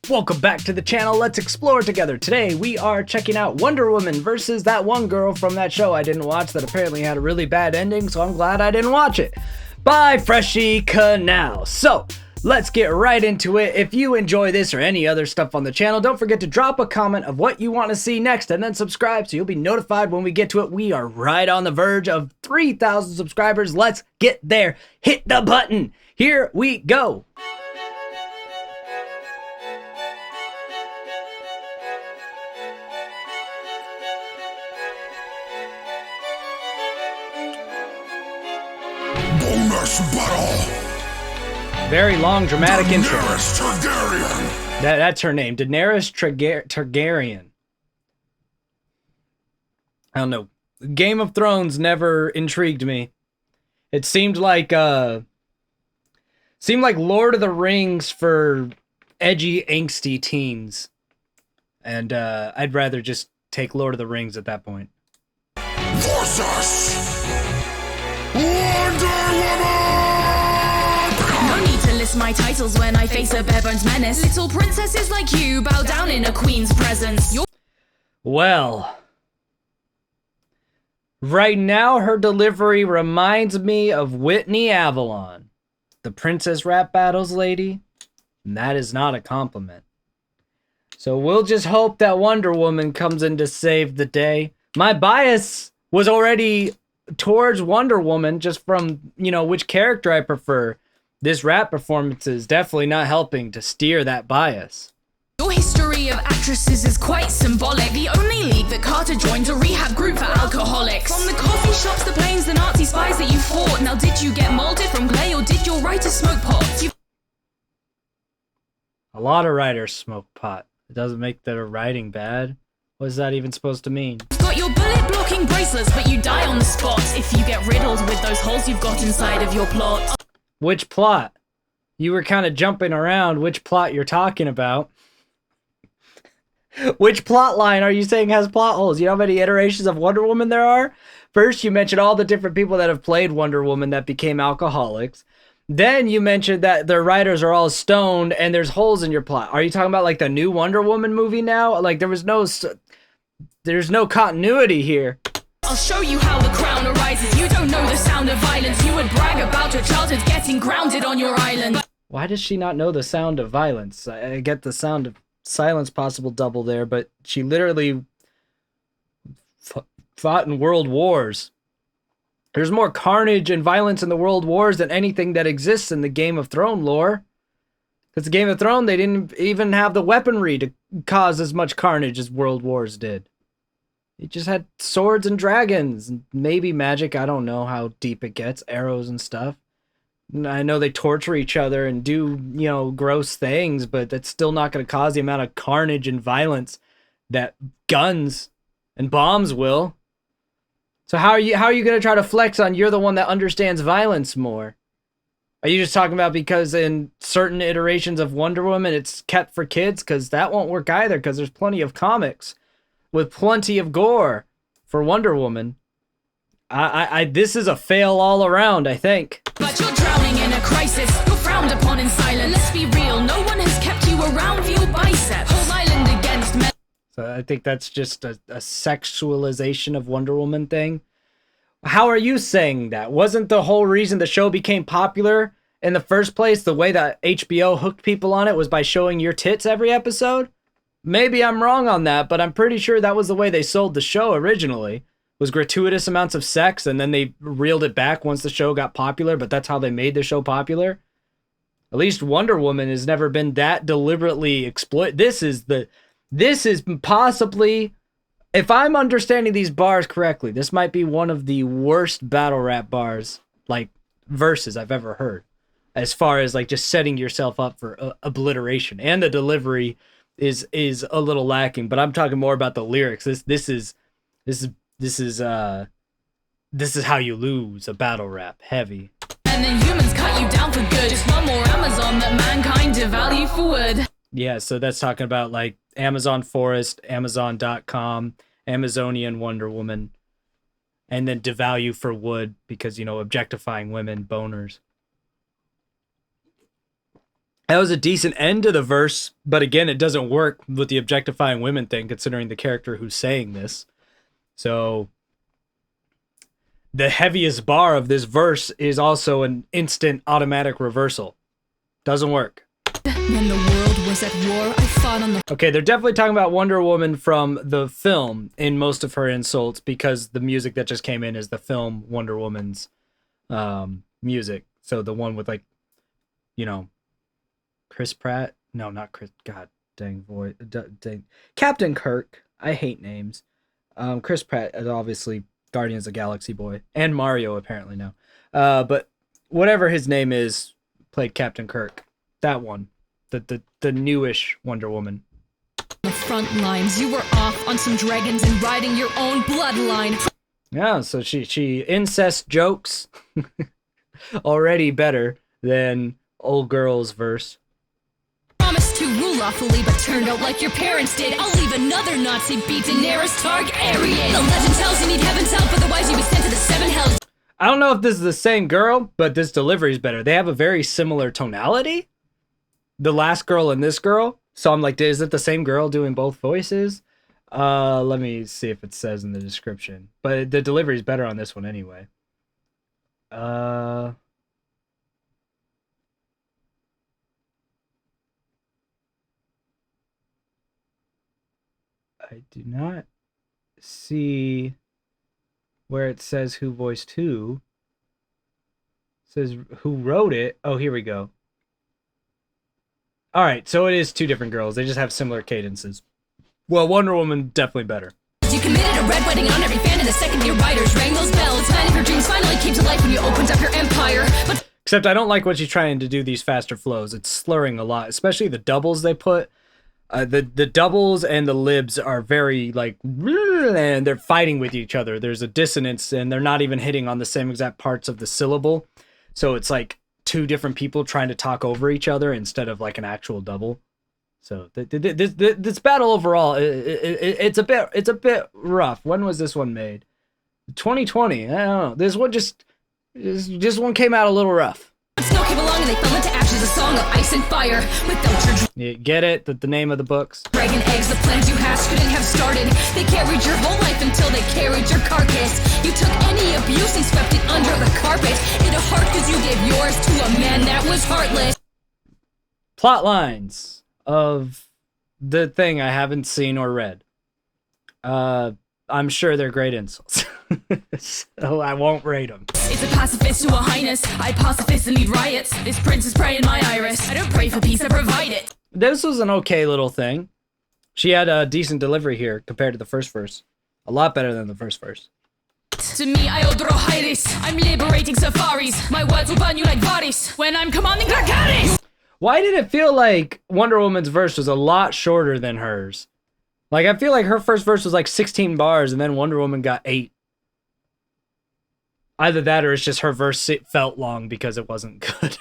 Welcome back to the channel. Let's explore together. Today we are checking out Wonder Woman versus that one girl from that show I didn't watch that apparently had a really bad ending, so I'm glad I didn't watch it, by FRESHY KANAL. So let's get right into it. If you enjoy this or any other stuff on the channel, don't forget to drop a comment of what you want to see next and then subscribe so you'll be notified when we get to it. We are right on the verge of 3,000 subscribers. Let's get there. Hit the button. Here we go. Bonus battle. Very long, dramatic intro. Daenerys Targaryen. That's her name, Daenerys Targaryen. I don't know. Game of Thrones never intrigued me. It seemed like Lord of the Rings for edgy, angsty teens, and I'd rather just take Lord of the Rings at that point. Versus Wonder Woman. No need to list my titles when I face a bare bones menace. Little princesses like you bow down in a queen's presence. Well, right now her delivery reminds me of Whitney Avalon, the princess rap battles lady, and that is not a compliment. So we'll just hope that Wonder Woman comes in to save the day. My bias was already towards Wonder Woman just from, you know, which character I prefer. This rap performance is definitely not helping to steer that bias. Your history of actresses is quite symbolic. The only league that Carter joined a rehab group for alcoholics. From the coffee shops, the planes, the Nazi spies that you fought. Now did you get molded from clay or did your writers smoke pots? A lot of writers smoke pot. It doesn't make their writing bad. What is that even supposed to mean? You've got your bullet blocking bracelets, but you die on the spot if you get riddled with those holes you've got inside of your plot. Which plot? You were kind of jumping around which plot you're talking about. Which plot line are you saying has plot holes? You know how many iterations of Wonder Woman there are? First, you mentioned all the different people that have played Wonder Woman that became alcoholics. Then you mentioned that their writers are all stoned and there's holes in your plot. Are you talking about like the new Wonder Woman movie now? Like there's no continuity here. I'll show you how the crown arises. You don't know the sound of violence. You would brag about your childhood getting grounded on your island. Why does she not know the sound of violence? I get the sound of silence possible double there, but she literally fought in world wars. There's more carnage and violence in the world wars than anything that exists in the Game of Thrones lore. Because the Game of Thrones, they didn't even have the weaponry to cause as much carnage as world wars did. It just had swords and dragons, and maybe magic. I don't know how deep it gets, arrows and stuff. I know they torture each other and do, you know, gross things, but that's still not going to cause the amount of carnage and violence that guns and bombs will. So how are you going to try to flex on you're the one that understands violence more? Are you just talking about because in certain iterations of Wonder Woman it's kept for kids? Because that won't work either, because there's plenty of comics with plenty of gore for Wonder Woman. This is a fail all around, I think. But you're drowning in a crisis. You're frowned upon in silence. Let's be real, no one has kept you around for your biceps. Whole island against men. So I think that's just a sexualization of Wonder Woman thing. How are you saying that? Wasn't the whole reason the show became popular in the first place, the way that HBO hooked people on it was by showing your tits every episode? Maybe I'm wrong on that, but I'm pretty sure that was the way they sold the show originally. Was gratuitous amounts of sex, and then they reeled it back once the show got popular, but that's how they made the show popular. At least Wonder Woman has never been that deliberately exploited. This is possibly, if I'm understanding these bars correctly, this might be one of the worst battle rap bars, like, verses I've ever heard. As far as, like, just setting yourself up for obliteration. And the delivery is a little lacking, but I'm talking more about the lyrics. This is how you lose a battle rap. Heavy. And then humans cut you down for good. Just one more Amazon that mankind devalue for wood. Yeah, so that's talking about like Amazon Forest, Amazon.com, Amazonian Wonder Woman, and then devalue for wood because, you know, objectifying women, boners. That was a decent end to the verse, but again, it doesn't work with the objectifying women thing, considering the character who's saying this. So the heaviest bar of this verse is also an instant automatic reversal. Doesn't work. When the world was at war, I fought on the... Okay, they're definitely talking about Wonder Woman from the film in most of her insults, because the music that just came in is the film Wonder Woman's music. So the one with, like, you know, Chris Pratt? No, not Chris. God dang boy. Dang. Captain Kirk. I hate names. Chris Pratt is obviously Guardians of the Galaxy boy. And Mario apparently now. But whatever his name is, played Captain Kirk. That one. The newish Wonder Woman. The front lines. You were off on some dragons and riding your own bloodline. Yeah, so she incest jokes. Already better than old girl's verse. Promised to rule lawfully, but turned out like your parents did. I'll leave another Nazi beat Daenerys Targaryen. The legend tells you need heaven's help, otherwise you'll be sent to the seven hells. I don't know if this is the same girl, but this delivery is better. They have a very similar tonality. The last girl and this girl. So I'm like, is it the same girl doing both voices? Let me see if it says in the description. But the delivery is better on this one anyway. I do not see where it says who voiced who. It says who wrote it. Oh, here we go. All right, so it is two different girls. They just have similar cadences. Well, Wonder Woman definitely better. You committed a red wedding on every fan, and the second year writers rang those bells. Man of your dreams finally came to life when you opened up your empire. But except I don't like what she's trying to do these faster flows. It's slurring a lot, especially the doubles they put. The doubles and the libs are very like, and they're fighting with each other. There's a dissonance, and they're not even hitting on the same exact parts of the syllable. So it's like two different people trying to talk over each other instead of like an actual double. So this battle overall, it's a bit rough. When was this one made? 2020. I don't know. This one came out a little rough. snow came along and they fell into ashes, a song of ice and fire. Without your You get it? The name of the books. dragon eggs, the plans you hatched couldn't have started. They carried your whole life until they carried your carcass. You took any abuse and swept it under the carpet. It a heart cause you gave yours to a man that was heartless. Plot lines of the thing I haven't seen or read. I'm sure they're great insults. So I won't rate them. It's a pacifist to a highness. I pacifist and lead riots. This prince is praying my iris. I don't pray for peace, I provide it. This was an okay little thing. She had a decent delivery here compared to the first verse. A lot better than the first verse. To me, I odro Iris. I'm liberating safaris. My words will burn you like Varys when I'm commanding Dracarys. Why did it feel like Wonder Woman's verse was a lot shorter than hers? Like, I feel like her first verse was like 16 bars, and then Wonder Woman got 8. Either that, or it's just her verse felt long because it wasn't good.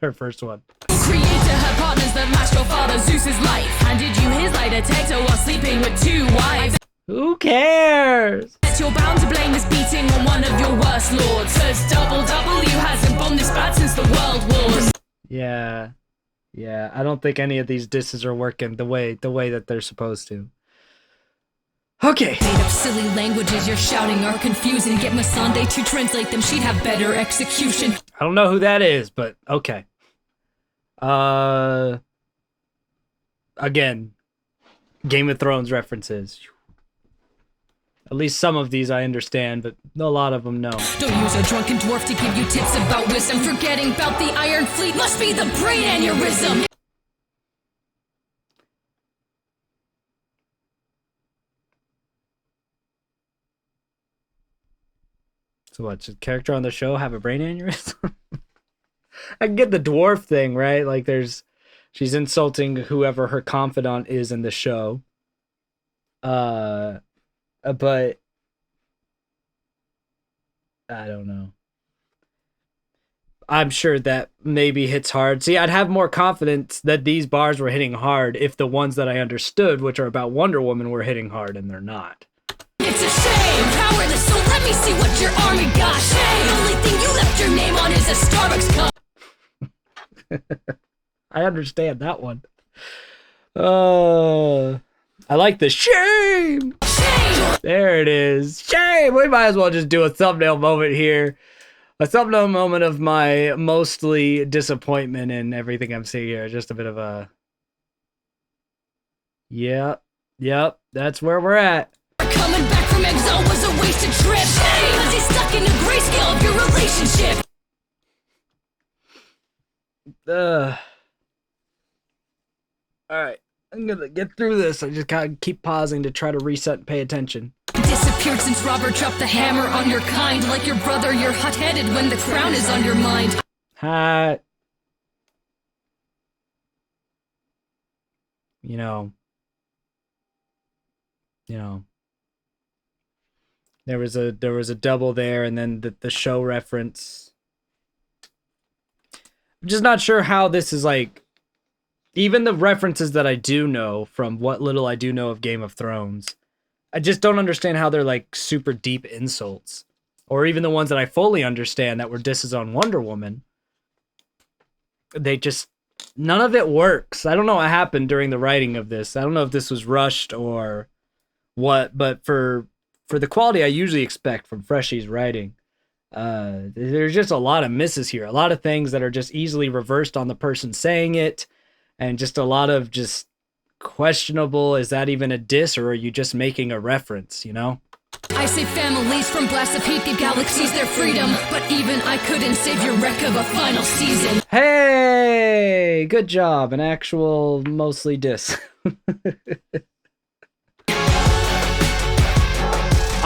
Her first one. Creator, her partners that matched your father Zeus's life. Handed you his lighter Tector while sleeping with 2 wives. Who cares? You're bound to blame this beating on one of your worst lords. Cause double W hasn't bombed this bad since the world wars. Yeah. Yeah, I don't think any of these disses are working the way that they're supposed to. Okay. Made up silly languages you're shouting are confusing. Get Masande to translate them, she'd have better execution. I don't know who that is, but okay. Again, Game of Thrones references. At least some of these I understand, but a lot of them no. Don't use a drunken dwarf to give you tips about wisdom. Forgetting about the Iron Fleet must be the brain aneurysm. So what, should the character on the show have a brain aneurysm? I get the dwarf thing, right? Like she's insulting whoever her confidant is in the show. But I don't know. I'm sure that maybe hits hard. See, I'd have more confidence that these bars were hitting hard if the ones that I understood, which are about Wonder Woman, were hitting hard, and they're not. It's a shame, powerless, so let me see what your army got. Shame, the only thing you left your name on is a Starbucks cup. I understand that one. I like the shame. Shame! There it is. Shame. We might as well just do a thumbnail moment here. A thumbnail moment of my mostly disappointment in everything I'm seeing here. Just a bit of a... Yep, that's where we're at. Coming back from exile was a wasted trip. Shame! Cause you're stuck in the grayscale of your relationship. Alright, I'm gonna get through this. I just gotta keep pausing to try to reset and pay attention. Disappeared since Robert dropped the hammer on your kind. Like your brother, you're hot-headed when the crown is on your mind. Hot. You know, there was a double there, and then the show reference. I'm just not sure how this is like. Even the references that I do know from what little I do know of Game of Thrones, I just don't understand how they're like super deep insults, or even the ones that I fully understand that were disses on Wonder Woman. They just, none of it works. I don't know what happened during the writing of this. I don't know if this was rushed or what, but for the quality I usually expect from Freshy's writing, there's just a lot of misses here. A lot of things that are just easily reversed on the person saying it, and just a lot of just questionable, is that even a diss or are you just making a reference, you know? I save families from blasts of hate, gave galaxies their freedom, but even I couldn't save your wreck of a final season. Hey, good job. An actual mostly diss.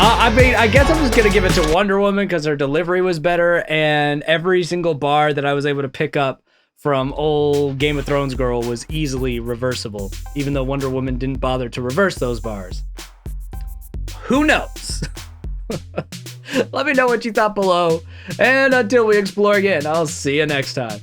I mean, I guess I'm just gonna give it to Wonder Woman because her delivery was better, and every single bar that I was able to pick up from old Game of Thrones girl was easily reversible, even though Wonder Woman didn't bother to reverse those bars. Who knows? Let me know what you thought below, and until we explore again, I'll see you next time.